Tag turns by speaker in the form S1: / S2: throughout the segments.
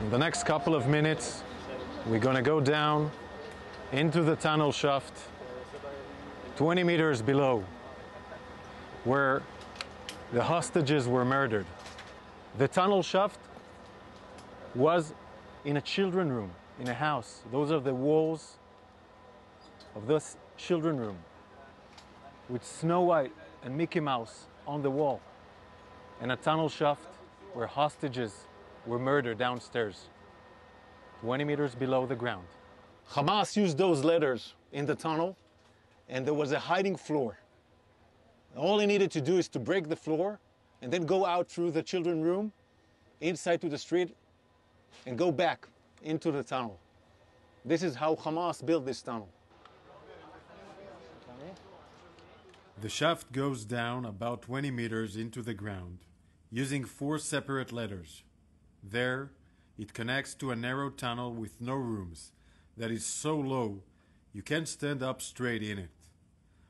S1: In the next couple of minutes, we're going to go down into the tunnel shaft 20 meters below, where the hostages were murdered. The tunnel shaft was in a children's room, in a house. Those are the walls of this children's room, with Snow White and Mickey Mouse on the wall, and a tunnel shaft where hostages were murdered downstairs, 20 meters below the ground. Hamas used those letters in the tunnel, and there was a hiding floor. All he needed to do is to break the floor and then go out through the children's room, inside to the street, and go back into the tunnel. This is how Hamas built this tunnel. The shaft goes down about 20 meters into the ground, using 4 separate letters. There, it connects to a narrow tunnel with no rooms that is so low you can't stand up straight in it.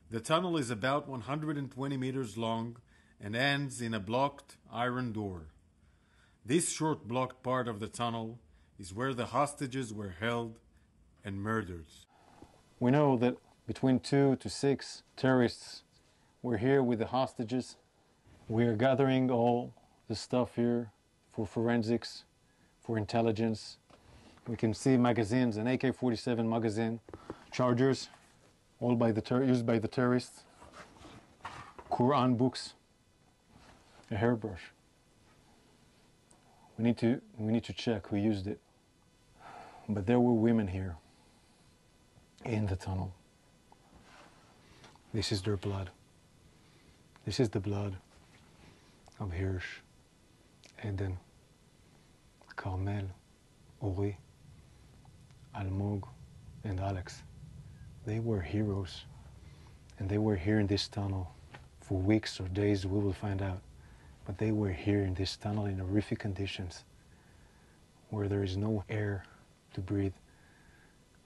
S1: The tunnel is about 120 meters long and ends in a blocked iron door. This short blocked part of the tunnel is where the hostages were held and murdered. We know that between 2 to 6 terrorists were here with the hostages. We are gathering all the stuff here for forensics, for intelligence. We can see magazines, an AK-47 magazine, chargers, all used by the terrorists, Quran books, a hairbrush. We need to check who used it. But there were women here in the tunnel. This is their blood. This is the blood of Hersh, Eden, Carmel, Uri, Almog and Alex. They were heroes, and they were here in this tunnel for weeks or days, we will find out. But they were here in this tunnel in horrific conditions, where there is no air to breathe,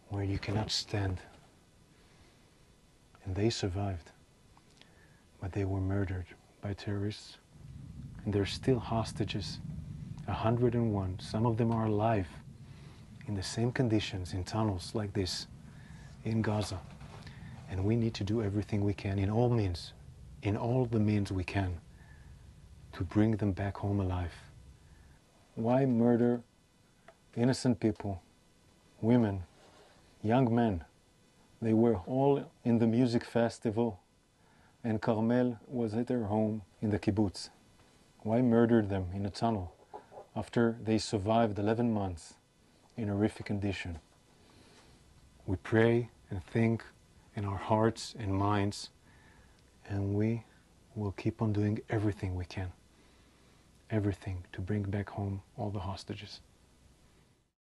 S1: where you cannot stand. And they survived, but they were murdered by terrorists, and they're still hostages, 101. Some of them are alive in the same conditions, in tunnels like this, in Gaza. And we need to do everything we can, in all means, in all the means we can, to bring them back home alive. Why murder innocent people, women, young men? They were all in the music festival, and Carmel was at their home in the kibbutz. Why murder them in a tunnel after they survived 11 months in horrific condition? We pray and think in our hearts and minds, and we will keep on doing everything we can, everything to bring back home all the hostages.